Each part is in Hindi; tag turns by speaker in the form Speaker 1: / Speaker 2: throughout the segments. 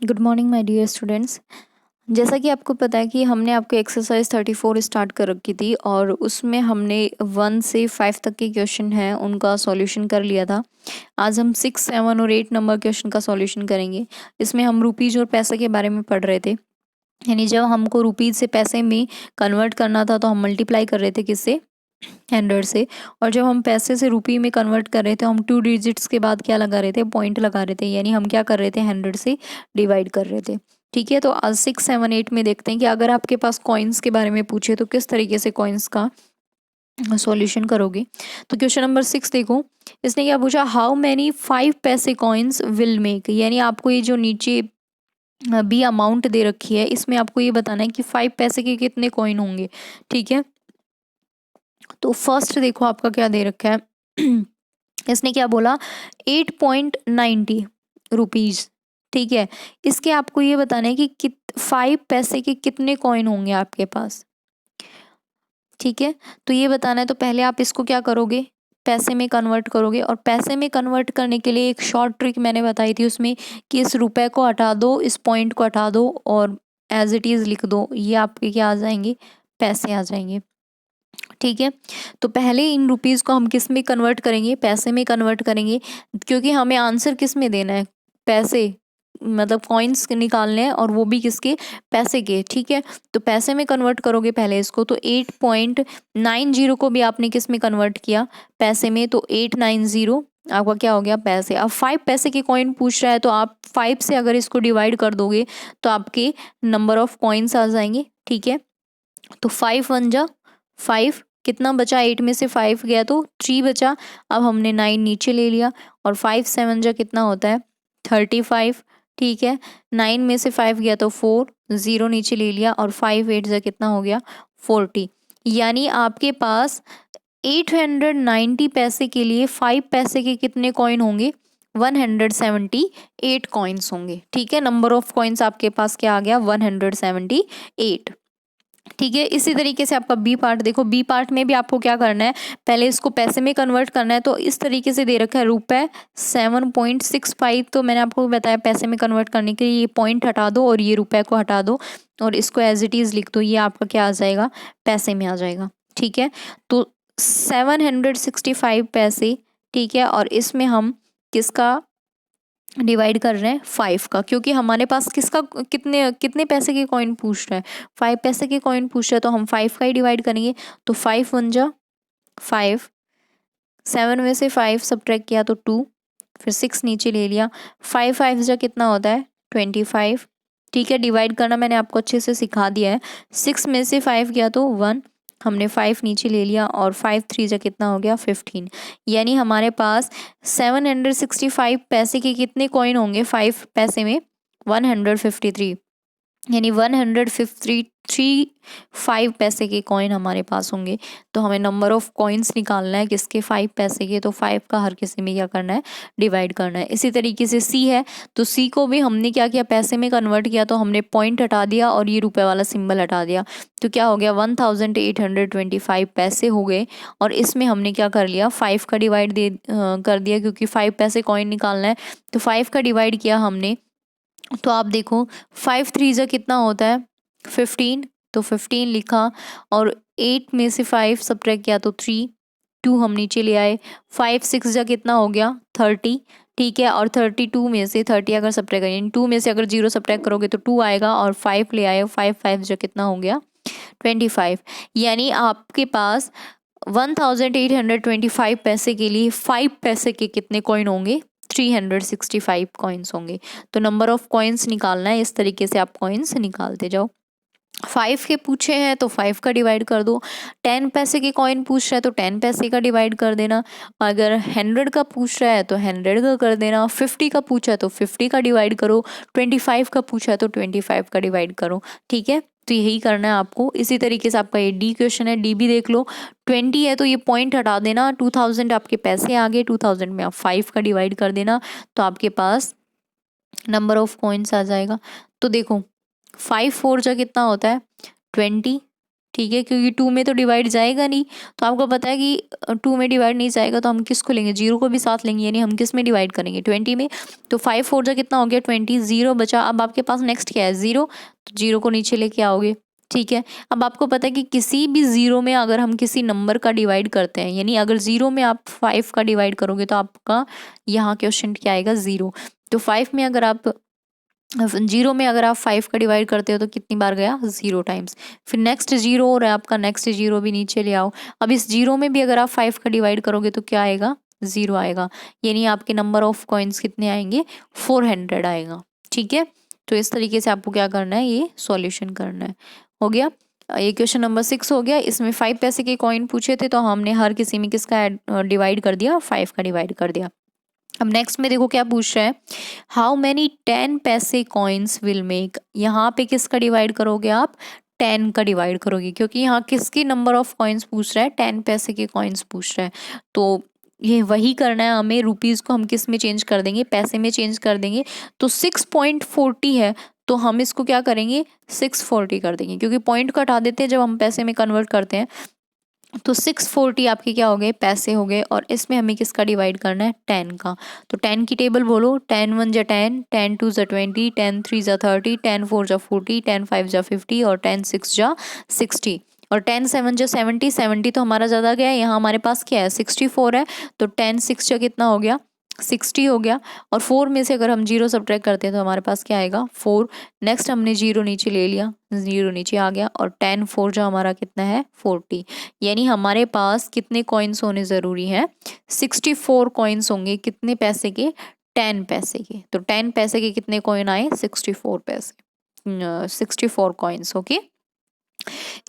Speaker 1: Good morning my dear students. जैसा कि आपको पता है कि हमने आपको एक्सरसाइज 34 स्टार्ट कर रखी थी और उसमें हमने 1 से 5 तक के क्वेश्चन हैं उनका सॉल्यूशन कर लिया था। आज हम 6, 7 और 8 नंबर क्वेश्चन का सॉल्यूशन करेंगे। इसमें हम रुपीज़ और पैसे के बारे में पढ़ रहे थे। यानी जब हमको रुपीज़ से पैसे में कन्वर्ट करना था तो हम मल्टीप्लाई कर रहे थे किससे, 100 से। और जब हम पैसे से रुपये में कन्वर्ट कर रहे थे हम 2 डिजिट्स के बाद क्या लगा रहे थे, पॉइंट लगा रहे थे। यानी हम क्या कर रहे थे, 100 से डिवाइड कर रहे थे। ठीक है, तो आज 6, 7, 8 में देखते हैं कि अगर आपके पास कॉइन्स के बारे में पूछे तो किस तरीके से कॉइन्स का सॉल्यूशन करोगे। तो क्वेश्चन नंबर 6 देखो, इसने क्या पूछा, हाउ मैनी 5 पैसे कॉइन्स विल मेक। यानी आपको ये जो नीचे बी अमाउंट दे रखी है इसमें आपको ये बताना है कि 5 पैसे के कितने कॉइन होंगे। ठीक है, तो फर्स्ट देखो आपका क्या दे रखा है इसने क्या बोला, 8.90 रुपीज। ठीक है, इसके आपको ये बताना है कि 5 पैसे के कितने कॉइन होंगे आपके पास। ठीक है, तो ये बताना है तो पहले आप इसको क्या करोगे, पैसे में कन्वर्ट करोगे। और पैसे में कन्वर्ट करने के लिए एक शॉर्ट ट्रिक मैंने बताई थी उसमें कि इस रुपए को हटा दो, इस पॉइंट को हटा दो और एज इट इज़ लिख दो, ये आपके क्या आ जाएंगे, पैसे आ जाएंगे। ठीक है, तो पहले इन रुपीज़ को हम किस में कन्वर्ट करेंगे, पैसे में कन्वर्ट करेंगे, क्योंकि हमें आंसर किस में देना है, पैसे मतलब कॉइन्स निकालने हैं और वो भी किसके, पैसे के। ठीक है, तो पैसे में कन्वर्ट करोगे पहले इसको, तो 8.90 को भी आपने किस में कन्वर्ट किया, पैसे में, तो 890 आपका क्या हो गया, पैसे। अब 5 पैसे के कॉइन पूछ रहा है तो आप 5 से अगर इसको डिवाइड कर दोगे तो आपके नंबर ऑफ कॉइन्स आ जाएंगे। ठीक है, तो 5 1 जा 5, कितना बचा, 8 में से 5 गया तो 3 बचा। अब हमने 9 नीचे ले लिया और 5 7 जा कितना होता है, 35। ठीक है, 9 में से 5 गया तो 4, 0 नीचे ले लिया और 5 8 जा कितना हो गया, 40। यानी आपके पास 890 पैसे के लिए 5 पैसे के कितने कॉइन होंगे, 178 कॉइन्स होंगे। ठीक है, नंबर ऑफ कॉइन्स आपके पास क्या आ गया, 178। ठीक है, इसी तरीके से आपका बी पार्ट देखो, बी पार्ट में भी आपको क्या करना है, पहले इसको पैसे में कन्वर्ट करना है। तो इस तरीके से दे रखा है रुपए 7.65, तो मैंने आपको बताया पैसे में कन्वर्ट करने के लिए ये पॉइंट हटा दो और ये रुपए को हटा दो और इसको एज इट इज़ लिख दो, ये आपका क्या आ जाएगा, पैसे में आ जाएगा। ठीक है, तो 765 पैसे। ठीक है, और इसमें हम किसका डिवाइड कर रहे हैं, 5 का, क्योंकि हमारे पास किसका, कितने कितने पैसे के कॉइन पूछ रहा है, 5 पैसे के कॉइन पूछ रहा है, तो हम 5 का ही डिवाइड करेंगे। तो 5 1 जा 5, 7 में से 5 सब्ट्रैक्ट किया तो 2, फिर 6 नीचे ले लिया, 5 5 जा कितना होता है, 25। ठीक है, डिवाइड करना मैंने आपको अच्छे से सिखा दिया है। 6 में से 5 गया तो 1, हमने 5 नीचे ले लिया और 5 3 जा कितना हो गया, 15। यानी हमारे पास 765 पैसे के कितने कॉइन होंगे 5 पैसे में, 153। यानी 153 5 पैसे के कॉइन हमारे पास होंगे। तो हमें नंबर ऑफ कॉइन्स निकालना है किसके, 5 पैसे के, तो 5 का हर किसी में क्या करना है, डिवाइड करना है। इसी तरीके से सी है, तो सी को भी हमने क्या किया, पैसे में कन्वर्ट किया, तो हमने पॉइंट हटा दिया और ये रुपए वाला सिंबल हटा दिया। तो क्या हो गया, 1825 पैसे हो गए। और इसमें हमने क्या कर लिया, 5 का डिवाइड कर दिया, क्योंकि 5 पैसे कॉइन निकालना है। तो 5 का डिवाइड किया हमने, तो आप देखो 5 3 जा कितना होता है, 15, तो 15 लिखा और 8 में से 5 सब्ट्रैक्ट किया तो 3, 2 हम नीचे ले आए, 5 6 जा कितना हो गया, 30। ठीक है, और 32 में से 30 अगर सब्ट्रैक्ट करें, 2 में से अगर 0 सब्ट्रैक्ट करोगे तो 2 आएगा और 5 ले आए, 5 5 जा कितना हो गया, 25। यानी आपके पास 1825 पैसे के लिए 5 पैसे के कितने कॉइन होंगे, 365 कॉइन्स होंगे। तो नंबर ऑफ कॉइन्स निकालना है, इस तरीके से आप कॉइन्स निकालते जाओ। 5 के पूछे हैं तो 5 का डिवाइड कर दो, 10 पैसे के कॉइन पूछ रहा है तो 10 पैसे का डिवाइड कर देना, अगर 100 का पूछ रहा है तो 100 का कर देना, 50 का पूछा है तो 50 का डिवाइड करो, 25 का पूछा है तो 25 का डिवाइड करो। ठीक है, तो यही करना है आपको। इसी तरीके से आपका ये डी क्वेश्चन है, डी भी देख लो, 20 है तो ये पॉइंट हटा देना, 2000 आपके पैसे आ गए, 2000 में आप 5 का डिवाइड कर देना, तो आपके पास नंबर ऑफ कॉइन्स आ जाएगा। तो देखो 5 4 जा कितना होता है, 20। ठीक है, क्योंकि 2 में तो डिवाइड जाएगा नहीं, तो आपको पता है कि 2 में डिवाइड नहीं जाएगा, तो हम किसको लेंगे, 0 को भी साथ लेंगे, यानी हम किस में डिवाइड करेंगे, 20 में। तो 5 4 जा कितना हो गया 20, 0 बचा। अब आपके पास नेक्स्ट क्या है 0, तो 0 को नीचे लेके आओगे। ठीक है, अब आपको पता है कि किसी भी 0 में अगर हम किसी नंबर का डिवाइड करते हैं, यानी अगर 0 में आप 5 का डिवाइड करोगे तो आपका यहाँ क्वेश्चन क्या आएगा 0। तो 5 में अगर आप 0 में अगर आप 5 का डिवाइड करते हो तो कितनी बार गया 0 टाइम्स। फिर नेक्स्ट 0 और है आपका, नेक्स्ट 0 भी नीचे ले आओ। अब इस 0 में भी अगर आप 5 का डिवाइड करोगे तो क्या आएगा 0 आएगा, यानी आपके नंबर ऑफ कॉइन्स कितने आएंगे 400 आएगा। ठीक है, तो इस तरीके से आपको क्या करना है, ये सॉल्यूशन करना है। हो गया, ये क्वेश्चन नंबर 6 हो गया। इसमें 5 पैसे के कॉइन पूछे थे, तो हमने हर किसी में किसका डिवाइड कर दिया, 5 का डिवाइड कर दिया। अब नेक्स्ट में देखो क्या पूछ रहा है, हाउ मैनी 10 पैसे कॉइन्स विल मेक। यहाँ पे किसका डिवाइड करोगे आप, 10 का डिवाइड करोगे, क्योंकि यहाँ किसकी नंबर ऑफ कॉइन्स पूछ रहा है, 10 पैसे के कॉइन्स पूछ रहा है। तो ये वही करना है हमें, रुपीज़ को हम किस में चेंज कर देंगे, पैसे में चेंज कर देंगे। तो 6.40 है, तो हम इसको क्या करेंगे 640 कर देंगे, क्योंकि पॉइंट को हटा देते हैं जब हम पैसे में कन्वर्ट करते हैं। तो 640 आपके क्या हो गए, पैसे हो गए। और इसमें हमें किसका डिवाइड करना है, 10 का। तो 10 की टेबल बोलो, 10 1 जा 10, 10 2 जा 20, 10 3 जा 30, 10 4 जा 40, 10 5 जा 50 और 10 6 जा 60 और 10 7 जा 70। 70 तो हमारा ज़्यादा गया है, यहाँ हमारे पास क्या है 64 है, तो 10 6 जा कितना हो गया 60 हो गया। और 4 में से अगर हम 0 सब्ट्रैक्ट करते हैं तो हमारे पास क्या आएगा 4। नेक्स्ट हमने 0 नीचे ले लिया, 0 नीचे आ गया, और 10 4 जो हमारा कितना है 40, यानी हमारे पास कितने कॉइन्स होने ज़रूरी हैं 64 कॉइन्स होंगे। कितने पैसे के, 10 पैसे के। तो 10 पैसे के कितने कॉइन आए 64 पैसे, 64 कॉइन्स। ओके,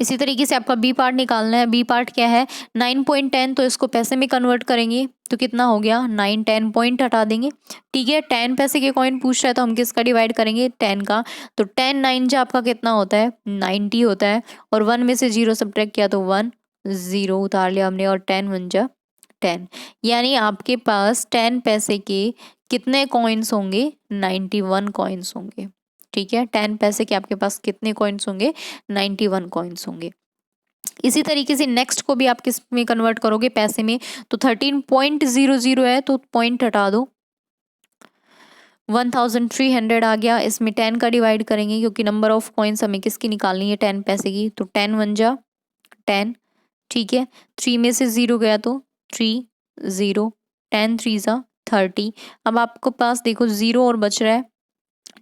Speaker 1: इसी तरीके से आपका बी पार्ट निकालना है। बी पार्ट क्या है 9.10, तो इसको पैसे में कन्वर्ट करेंगे तो कितना हो गया 9 10 पॉइंट हटा देंगे। ठीक है, 10 पैसे के कॉइन पूछ रहा है तो हम किसका डिवाइड करेंगे 10 का। तो 10 9 जो आपका कितना होता है 90 होता है, और 1 में से 0 सब्ट्रैक्ट किया तो 1, 0 उतार लिया हमने, और 10 1 जा 10, यानी आपके पास 10 पैसे के कितने कॉइन्स होंगे 91 कॉइन्स होंगे। ठीक है, 10 पैसे के आपके पास कितने कॉइन्स होंगे 91 कॉइन्स होंगे। इसी तरीके से नेक्स्ट को भी आप किस में कन्वर्ट करोगे, पैसे में। तो 13.00 है, तो पॉइंट हटा दो, 1300 आ गया। इसमें 10 का डिवाइड करेंगे, क्योंकि नंबर ऑफ कॉइन्स हमें किसकी निकालनी है 10 पैसे की। तो 10 1 जा 10, ठीक है, 3 में से 0 गया तो 3 0, 10 3 जा 30। अब आपको पास देखो 0 और बच रहा है,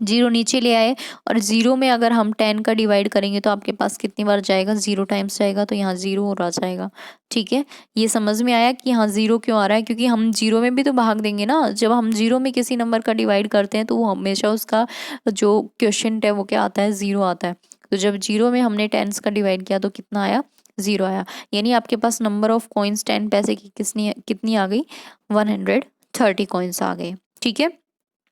Speaker 1: 0 नीचे ले आए, और 0 में अगर हम 10 का डिवाइड करेंगे तो आपके पास कितनी बार जाएगा 0 टाइम्स जाएगा, तो यहाँ 0 और आ जाएगा। ठीक है, ये समझ में आया कि यहाँ 0 क्यों आ रहा है, क्योंकि हम 0 में भी तो भाग देंगे ना। जब हम 0 में किसी नंबर का डिवाइड करते हैं तो वो हमेशा उसका जो क्वेश्चन है वो क्या आता है 0 आता है। तो जब 0 में हमने 10 का डिवाइड किया तो कितना आया 0 आया, यानी आपके पास नंबर ऑफ कॉइन्स 10 पैसे की कितनी आ गई 130 कॉइन्स आ गए। ठीक है,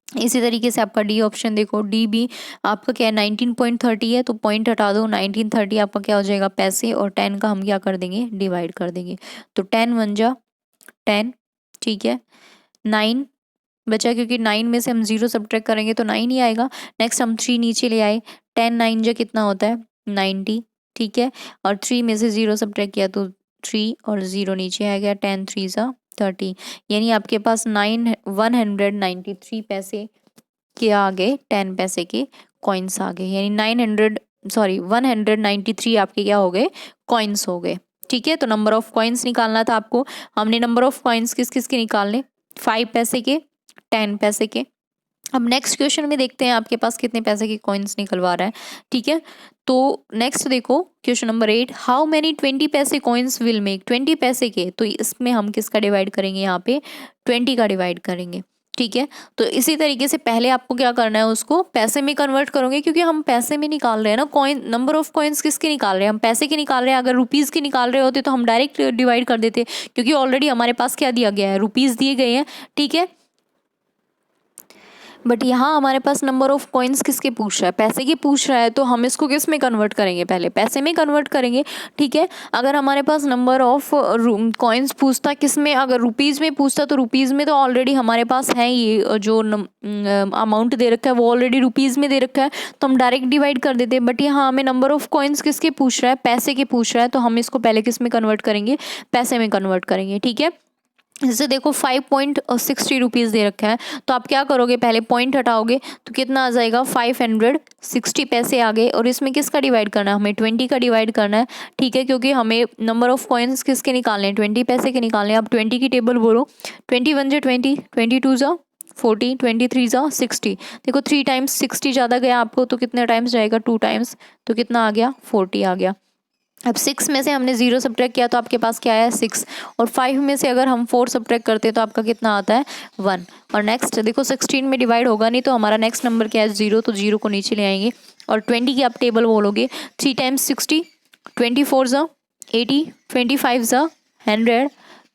Speaker 1: इसी तरीके से आपका डी ऑप्शन देखो, डी भी आपका क्या है 19.30 है, तो पॉइंट हटा दो, 1930 आपका क्या हो जाएगा पैसे, और 10 का हम क्या कर देंगे डिवाइड कर देंगे। तो 10 1 जा 10, ठीक है, 9 बचा, क्योंकि 9 में से हम 0 सब्ट्रैक्ट करेंगे तो 9 ही आएगा। नेक्स्ट हम 3 नीचे ले आए, 10 9 जा कितना होता है 90, ठीक है, और 3 में से 0 सब्ट्रैक्ट किया तो 3, और 0 नीचे आ गया, 10 3 जा 30, यानी आपके पास 193 पैसे के आ गए 10 पैसे के कॉइन्स आ गए, यानी 193 आपके क्या हो गए कॉइन्स हो गए। ठीक है, तो नंबर ऑफ कॉइन्स निकालना था आपको। हमने नंबर ऑफ कॉइन्स किस किस के निकालने, 5 पैसे के, 10 पैसे के। अब नेक्स्ट क्वेश्चन में देखते हैं आपके पास कितने पैसे के कॉइन्स निकलवा रहा है। ठीक है, तो नेक्स्ट देखो क्वेश्चन नंबर 8, हाउ मैनी 20 पैसे कॉइन्स विल मेक। 20 पैसे के, तो इसमें हम किसका डिवाइड करेंगे, यहाँ पे 20 का डिवाइड करेंगे। ठीक है, तो इसी तरीके से पहले आपको क्या करना है, उसको पैसे में कन्वर्ट करोगे, क्योंकि हम पैसे में निकाल रहे हैं ना कॉइन। नंबर ऑफ कॉइन्स किसके निकाल रहे हैं, हम पैसे के निकाल रहे हैं। अगर रुपीज़ के निकाल रहे होते तो हम डायरेक्ट डिवाइड कर देते, क्योंकि ऑलरेडी हमारे पास क्या दिया गया है रुपीज़ दिए गए हैं। ठीक है, बट यहाँ हमारे पास नंबर ऑफ कॉइन्स किसके पूछ रहा है, पैसे की पूछ रहा है, तो हम इसको किस में कन्वर्ट करेंगे, पहले पैसे में कन्वर्ट करेंगे। ठीक है, अगर हमारे पास नंबर ऑफ कॉइन्स पूछता किस में, अगर रुपीज़ में पूछता तो रुपीज़ में तो ऑलरेडी हमारे पास है, ये जो अमाउंट दे रखा है वो ऑलरेडी रुपीज़ में दे रखा है, तो हम डायरेक्ट डिवाइड कर देते हैं। बट यहाँ हमें नंबर ऑफ कॉइन्स किसके पूछ रहा है, पैसे के पूछ रहा है, तो हम इसको पहले किस में कन्वर्ट करेंगे, पैसे में कन्वर्ट करेंगे। ठीक है, जैसे देखो 5.60 रुपीज़ दे रखा है, तो आप क्या करोगे, पहले पॉइंट हटाओगे तो कितना आ जाएगा, 560 पैसे आ गए। और इसमें किसका डिवाइड करना है, हमें 20 का डिवाइड करना है। ठीक है, क्योंकि हमें नंबर ऑफ कॉइन्स किसके निकालने हैं, 20 पैसे के निकालने हैं। अब 20 की टेबल बोलो, 21 जा 20, 22 जा 40, 23 जा 60। देखो 3 टाइम्स 60 ज़्यादा गया आपको, तो कितने टाइम्स जाएगा, 2 टाइम्स, तो कितना आ गया, 40 आ गया। अब 6 में से हमने 0 सब्ट्रैक्ट किया तो आपके पास क्या आया, 6। और 5 में से अगर हम 4 सब्ट्रैक्ट करते हैं तो आपका कितना आता है, 1। और नेक्स्ट देखो 16 में डिवाइड होगा नहीं, तो हमारा नेक्स्ट नंबर क्या है, 0, तो 0 को नीचे ले आएंगे। और 20 की आप टेबल बोलोगे, 3 टाइम्स 60, 24 जा 80, 25 जा 100,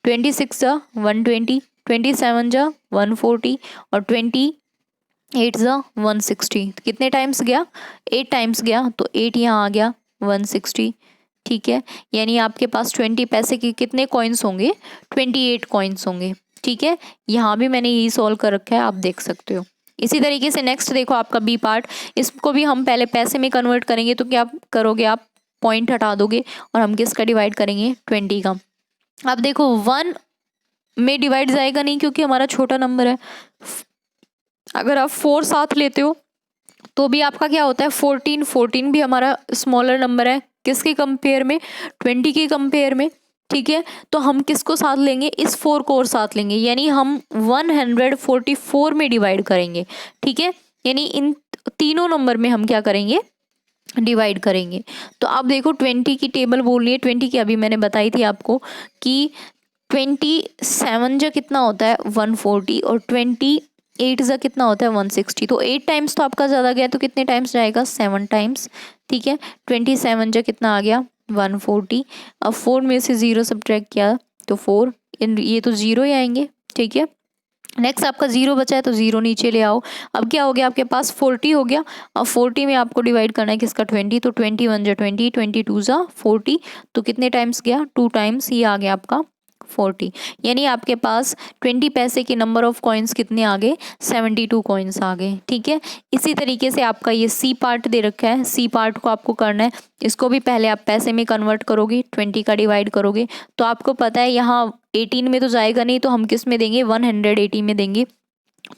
Speaker 1: 26 जा 120, 27 जा 140 और 28 जा 160। कितने टाइम्स गया, 8 टाइम्स गया, तो 8 यहाँ आ गया 160। ठीक है, यानी आपके पास 20 पैसे के कितने कॉइन्स होंगे, 28 कॉइन्स होंगे। ठीक है, यहाँ भी मैंने यही सॉल्व कर रखा है, आप देख सकते हो। इसी तरीके से नेक्स्ट देखो आपका बी पार्ट, इसको भी हम पहले पैसे में कन्वर्ट करेंगे, तो क्या करोगे आप, पॉइंट हटा दोगे और हम किसका डिवाइड करेंगे, 20 का। अब देखो 1 में डिवाइड जाएगा नहीं क्योंकि हमारा छोटा नंबर है। अगर आप 4 साथ लेते हो तो भी आपका क्या होता है, 14, 14 भी हमारा स्मॉलर नंबर है, किसके कंपेयर में, 20 के कंपेयर में। ठीक है, तो हम किसको साथ लेंगे, इस 4 को और साथ लेंगे, यानी हम 144 में डिवाइड करेंगे। ठीक है, यानी इन तीनों नंबर में हम क्या करेंगे, डिवाइड करेंगे। तो आप देखो 20 की टेबल बोल रही है, 20 की अभी मैंने बताई थी आपको कि 27 जो कितना होता है 140 और 28 जा कितना होता है 160। तो 8 टाइम्स तो आपका ज़्यादा गया, तो कितने टाइम्स जाएगा, 7 टाइम्स। ठीक है, 27 जा कितना आ गया 140। अब 4 में से 0 सब्ट्रैक्ट किया तो 4, ये तो 0 ही आएंगे। ठीक है, नेक्स्ट आपका 0 बचा है तो 0 नीचे ले आओ। अब क्या हो गया आपके पास, 40 हो गया। अब 40 में आपको डिवाइड करना है किसका, 20, तो 21 जा 20, 22 जा 40, तो कितने टाइम्स गया, 2 टाइम्स, ये आ गया आपका 40। यानी आपके पास 20 पैसे के नंबर ऑफ कॉइन्स कितने आ गए, 72 कॉइन्स आ गए। ठीक है, इसी तरीके से आपका ये सी पार्ट दे रखा है, सी पार्ट को आपको करना है, इसको भी पहले आप पैसे में कन्वर्ट करोगे, 20 का डिवाइड करोगे, तो आपको पता है यहाँ 18 में तो जाएगा नहीं, तो हम किस में देंगे, 180 में देंगे।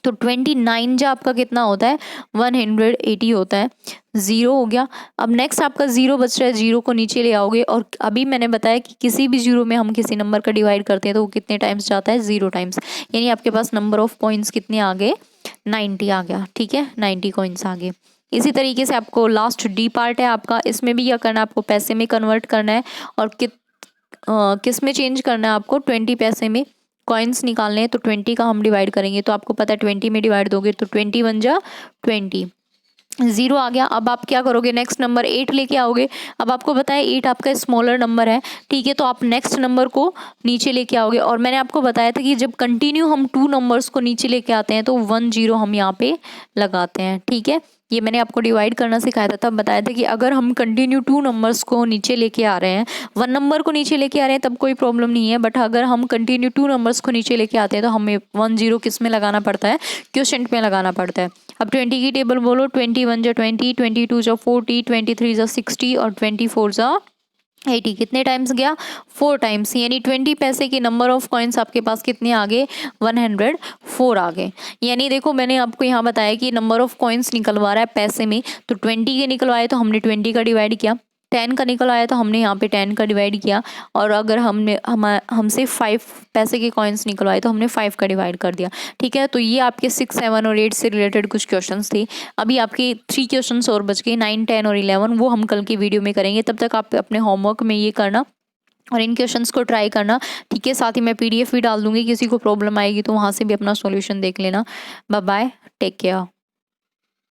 Speaker 1: तो 29 जो आपका कितना होता है, 180 होता है। 0 हो गया। अब नेक्स्ट आपका 0 बच रहा है, 0 को नीचे ले आओगे। और अभी मैंने बताया कि किसी भी 0 में हम किसी नंबर का डिवाइड करते हैं तो वो कितने टाइम्स जाता है, 0 टाइम्स। यानी आपके पास नंबर ऑफ कॉइन्स कितने आ गए, 90 आ गया। ठीक है, 90 कॉइन्स आ गए। इसी तरीके से आपको लास्ट डी पार्ट है आपका, इसमें भी क्या करना है, आपको पैसे में कन्वर्ट करना है और किस में चेंज करना है, आपको 20 पैसे में कॉइन्स निकालने हैं। तो 20 का हम डिवाइड करेंगे, तो आपको पता है 20 में डिवाइड दोगे तो 21 जा 20, 0 आ गया। अब आप क्या करोगे, नेक्स्ट नंबर 8 लेके आओगे। अब आपको पता है 8 आपका स्मॉलर नंबर है। ठीक है, तो आप नेक्स्ट नंबर को नीचे लेके आओगे। और मैंने आपको बताया था कि जब कंटिन्यू हम 2 नंबर्स को नीचे लेके आते हैं तो 1 0 हम यहाँ पे लगाते हैं। ठीक है, ये मैंने आपको डिवाइड करना सिखाया था, तब बताया था कि अगर हम कंटिन्यू 2 नंबर्स को नीचे लेके आ रहे हैं, 1 नंबर को नीचे लेके आ रहे हैं तब कोई प्रॉब्लम नहीं है। बट अगर हम कंटिन्यू 2 नंबर्स को नीचे लेके आते हैं तो हमें 1 0 किस में लगाना पड़ता है, क्वोशंट में लगाना पड़ता है। अब 20 की टेबल बोलो, 21 जा 20, 22 जा 40, 23 जा 60 और 24 जा 80। कितने टाइम्स गया, 4 टाइम्स। यानी 20 पैसे के नंबर ऑफ कॉइन्स आपके पास कितने आ गए, 104 आ गए। यानी देखो मैंने आपको यहाँ बताया कि नंबर ऑफ कॉइन्स निकलवा रहा है पैसे में, तो 20 के निकलवाए तो हमने 20 का डिवाइड किया, 10 का निकल आया तो हमने यहाँ पे 10 का डिवाइड किया। और अगर हमसे 5 पैसे के कॉइन्स निकलवाए तो हमने 5 का डिवाइड कर दिया। ठीक है, तो ये आपके 6, 7 और 8 से रिलेटेड कुछ क्वेश्चंस थे। अभी आपके 3 क्वेश्चंस और बच गए, 9, 10 और 11, वो हम कल की वीडियो में करेंगे। तब तक आप अपने होमवर्क में ये करना और इन क्वेश्चंस को ट्राई करना। ठीक है, साथ ही मैं PDF भी डाल दूंगी, किसी को प्रॉब्लम आएगी तो वहाँ से भी अपना सॉल्यूशन देख लेना। Bye bye, take care.